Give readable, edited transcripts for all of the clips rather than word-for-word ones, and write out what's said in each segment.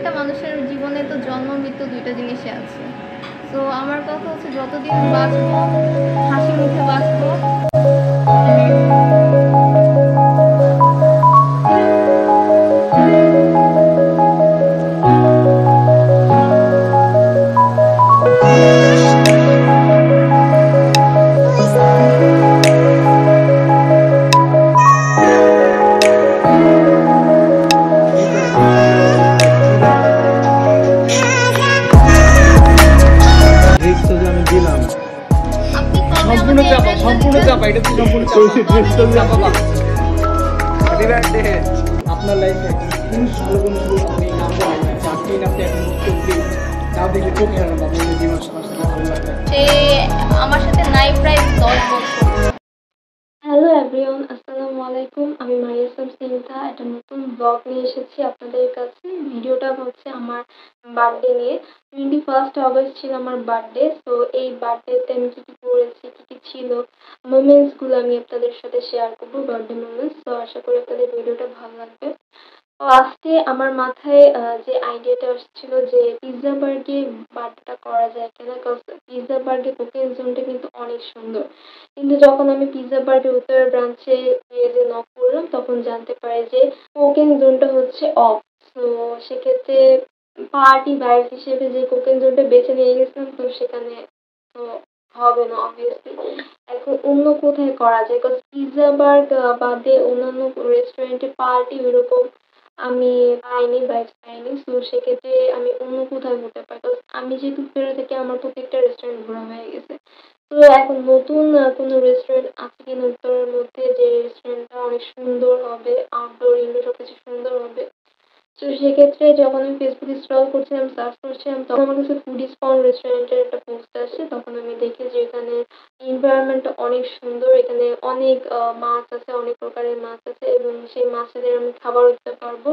প্রত্যেকটা মানুষের জীবনে তো জন্ম মৃত্যু দুইটা জিনিসই আছে। তো আমার কথা হচ্ছে যতদিন বাঁচবো হাসি মুখে বাঁচবো। সম্পূর্ণ চাপা, এটা তো সম্পূর্ণ চাপা। Happy birthday. আপনার লাইফে খুব ভালো বন্ধু আপনি নাম বলেন, আপনি নামটা এখন প্লিজ নাম দেখলে চোখে হারানো বাবু জীবন সাথে ভালো লাগে। সে আমার সাথে নাই প্রায় 10 বছর। হ্যালো এভরিওয়ান, আসসালামু আলাইকুম। আমি মারিয়াম সিনথা একটা নতুন ব্লগ নিয়ে এসেছি আপনাদের কাছে। ভিডিওটা হচ্ছে আমার বার্থডে নিয়ে। 21 অগস্ট ছিল আমার বার্থডে। তো এই বার্থডেতে আমি কি কি করেছি, কি কি ছিল, মোমেন্টসগুলো আমি আপনাদের সাথে শেয়ার করবো, বার্থডে মোমেন্টস। তো আশা করি আপনাদের ভিডিওটা ভালো লাগবে। লাস্টে আমার মাথায় যে আইডিয়াটা আসছিল যে পিৎজা বার্গে বার্থডেটা করা যায় কিনা, কারণ পিৎজা বার্গে কোকেন জোনটা কিন্তু অনেক সুন্দর। কিন্তু যখন আমি পিৎজা বার্গের উত্তর ব্রাঞ্চে গিয়ে যে নক করলাম তখন জানতে পারি যে কোকেন জোনটা হচ্ছে অফ। তো সেক্ষেত্রে পার্টি ভাইব হিসেবে যে কোকেন জোনটা বেছে নিয়ে গেছিলাম, তো সেখানে তো হবে না অবভিয়াসলি। এখন অন্য কোথায় করা যায়, কারণ পিৎজা বার্গ বাদে অন্যান্য রেস্টুরেন্টে পার্টি ওইরকম আমি পাইনি, ভাইবস পাইনি। তো সেক্ষেত্রে আমি অন্য কোথায় ঘুরতে পারি, কারণ আমি যেহেতু ফেরত থেকে আমার প্রত্যেকটা রেস্টুরেন্ট ঘোরা হয়ে গেছে। তো এখন নতুন কোনো রেস্টুরেন্ট আছে কিনা উত্তরের মধ্যে, যে রেস্টুরেন্টটা অনেক সুন্দর হবে, আউটডোর ইনডোর সবকিছু সুন্দর হবে। তো সেক্ষেত্রে যখন আমি ফেসবুকে স্ক্রল করছিলাম, সার্চ করছিলাম, তখন আমার কাছে ফুডিজ ফাউন্ড রেস্টুরেন্টের একটা পোস্ট আসছে। তখন আমি দেখি যে এখানে এনভায়রনমেন্টটা অনেক সুন্দর, এখানে অনেক মাছ আছে, অনেক প্রকারের মাছ আছে এবং সেই মাছেদের আমি খাবার দিতে পারবো।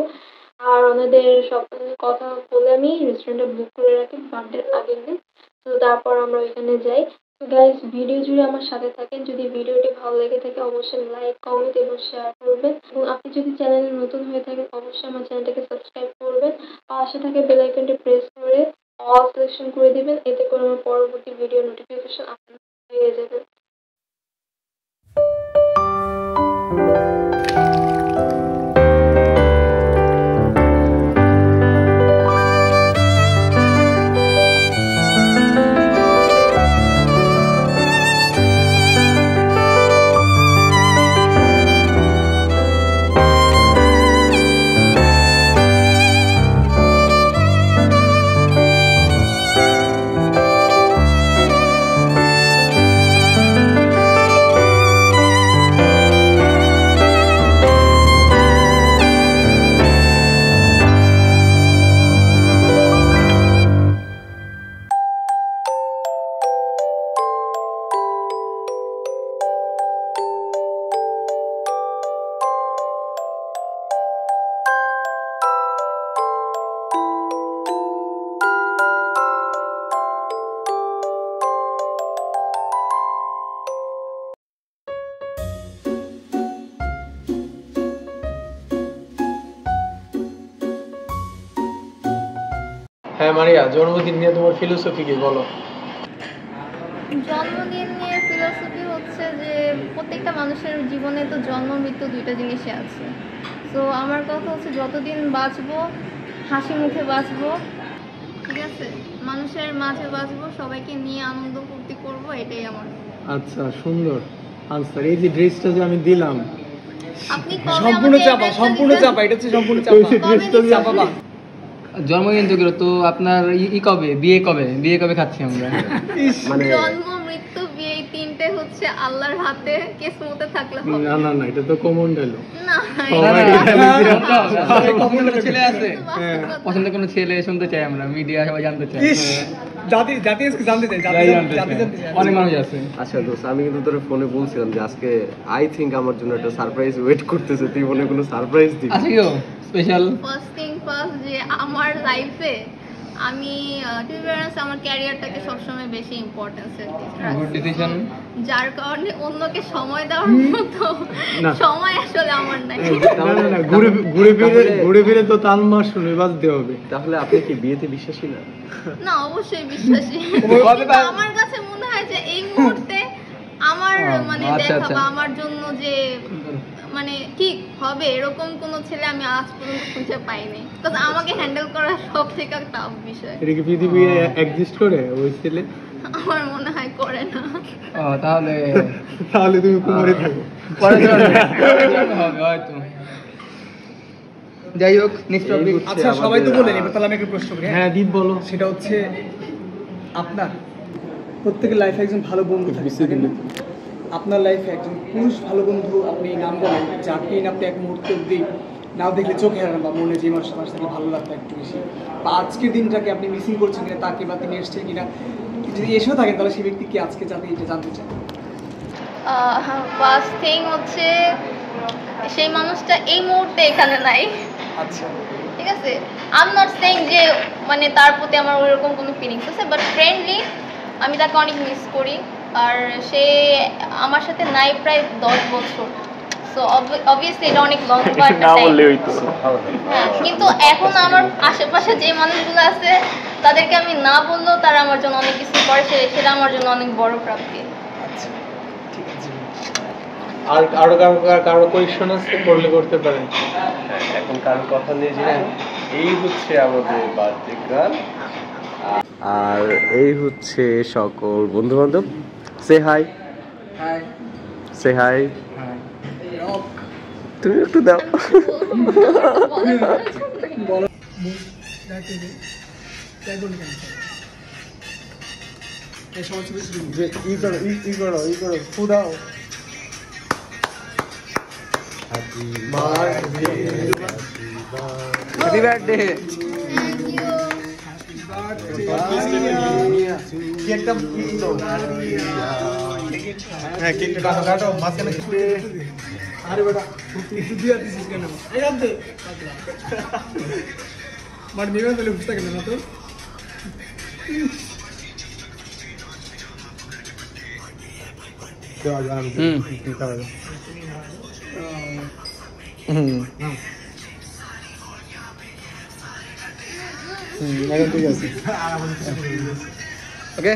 আর ওনাদের সব কথা বলে আমি রেস্টুরেন্টটা বুক করে রাখি বার্থডের আগের দিন। তো তারপর আমরা ওইখানে যাই। তো গাইস, ভিডিও জুড়ে আমার সাথে থাকেন। যদি ভিডিওটি ভালো লেগে থাকে অবশ্যই লাইক, কমেন্ট এবং শেয়ার করবেন, এবং আপনি যদি চ্যানেলে নতুন হয়ে থাকেন অবশ্যই আমার চ্যানেলটাকে সাবস্ক্রাইব করবেন। পাশে থাকা বেল আইকনটি প্রেস করে অল সিলেকশন করে দিবেন, এতে করে আমার পরবর্তী ভিডিও নোটিফিকেশন আপনার পেয়ে যাবেন। হ্যাঁ মারিয়া, জন্মদিন নিয়ে তোমার ফিলোসফি কি বলো? জন্মদিন নিয়ে ফিলোসফি হচ্ছে যে প্রত্যেকটা মানুষের জীবনে তো জন্ম মৃত্যু দুইটা জিনিসই আছে। তো আমার কথা হচ্ছে যতদিন বাঁচবো হাসি মুখে বাঁচবো, ঠিক আছে, মানুষের মাঝে বাঁচবো, সবাইকে নিয়ে আনন্দ ফুর্তি করবো, এটাই আমার। আচ্ছা, সুন্দর আনসার। এই যে ড্রেসটা যে আমি দিলাম আপনি সম্পূর্ণ চাপা, এটা হচ্ছে সম্পূর্ণ চাপা। জন্মদিন তো গেল, তো আপনার কবে বিয়ে কবে খাচ্ছি আমরা? মানে জন্ম মৃত্যু বিয়ে এই তিনটে হচ্ছে আল্লাহর হাতে, কিসমতে থাকলে হবে। না, এটা তো কমন ডায়লগ। না, ছেলে আছে পছন্দ, কোনো ছেলে শুনতে চাই আমরা, মিডিয়া সবাই জানতে চাই, জাতি জানতে চাই, অনেক মানুষ আছে। আচ্ছা দোস্ত, আমি কিন্তু তোর ফোনে বলছিলাম যে আজকে আই থিঙ্ক আমার জন্য একটা সারপ্রাইজ ওয়েট করতেছে। তুই মনে কোনো সারপ্রাইজ দিবি? আচ্ছা, কিও স্পেশাল? ফার্স্ট থিং ফার্স্ট, যে আমার লাইফে আমি টু বি অনেস্ট আমার ক্যারিয়ারটাকে সবসময় বেশি ইম্পর্টেন্স গুড ডিসিশন। যার কারণে অন্যকে সময় দেওয়ার মতো না। সময় আসলে আমার নাই। না, ঘুরে ফিরে তো তালমার শুনে বাজতে হবে। তাহলে আপনি কি বিয়েতে বিশ্বাসী না? না, অবশ্যই বিশ্বাসী। কবে কিন্তু আমার কাছে মনে হয় যে এই মুহূর্তে আমার মানে আচ্ছা, দেখা আচ্ছা। বা আমার জন্য যে মানে ঠিক হবে এরকম কোন ছেলে আমি আজ পর্যন্ত খুঁজে পাইনি। কারণ আমাকে হ্যান্ডেল করা সব থেকে টাফ বিষয়। এটা কি পৃথিবী এক্সিস্ট করে ওই ছেলে? আমার মনে হয় করে না। তাহলে তাহলে তুমি কুমারী থাকো। পরে হবে হয়তো। যাই হোক, নেক্সট এই টপিক। হচ্ছে আচ্ছা, সবাই তো আমাদের, বলেন, এবার তাহলে আমি একটা প্রশ্ন করি। হ্যাঁ দীপ বলো। সেটা হচ্ছে আপনার প্রত্যেকের লাইফে একজন ভালো বন্ধু থাকে না? আপনার লাইফে একজন পুরুষ ভালো বন্ধু আপনি নাম বলেন যাকে আপনি এক মুহূর্ত অব্দি নাও দেখলে চোখে হারান বা মনে যে মানুষের পাশে থাকলে ভালো লাগতো একটু বেশি, বা আজকের দিনটাকে আপনি মিসিং করছেন কিনা তাকে, বা তিনি এসছেন কিনা, যদি এসেও থাকেন তাহলে সেই ব্যক্তি কি আজকে যাতে এটা জানতে চান? ফার্স্ট থিং হচ্ছে সেই মানুষটা এই মুহূর্তে এখানে নাই। আচ্ছা, ঠিক আছে, আই এম নট সেইং যে মানে তার প্রতি আমার ওইরকম কোনো ফিলিংস আছে, বাট ফ্রেন্ডলি আমি তাকে অনেক মিস করি। আর সে আমার সাথে নাই প্রায় 10 বছর। সো অবভিয়াসলি এটা অনেক লং হ্যাঁ, কিন্তু এখন আমার আশেপাশে যে মানুষগুলো আছে তাদেরকে আমি না বললেও তারা আমার জন্য অনেক কিছু করে, সেটা আমার জন্য অনেক বড় প্রাপ্তি। আচ্ছা, ঠিক আছে। আর কারো কোয়েশ্চন আছে করলে করতে পারেন। হ্যাঁ, এখন কারোর কথা নেই যে এই হচ্ছে আমাদের বার্থডে গান, আর এই হচ্ছে সকল বন্ধু বান্ধব। সে হাই, হাই সে হাই, হাই। তুমি একটু দাও। বলো। যে ই করো ফু দাও। Happy birthday. কেকটা হ্যাঁ, কেকটা কাটো মাঝখানে। আরে বেটা একটু দিয়ে দিছিস কেন? এই আনতে মার নিবে বলে বুঝতে কেন না তো? ওকে।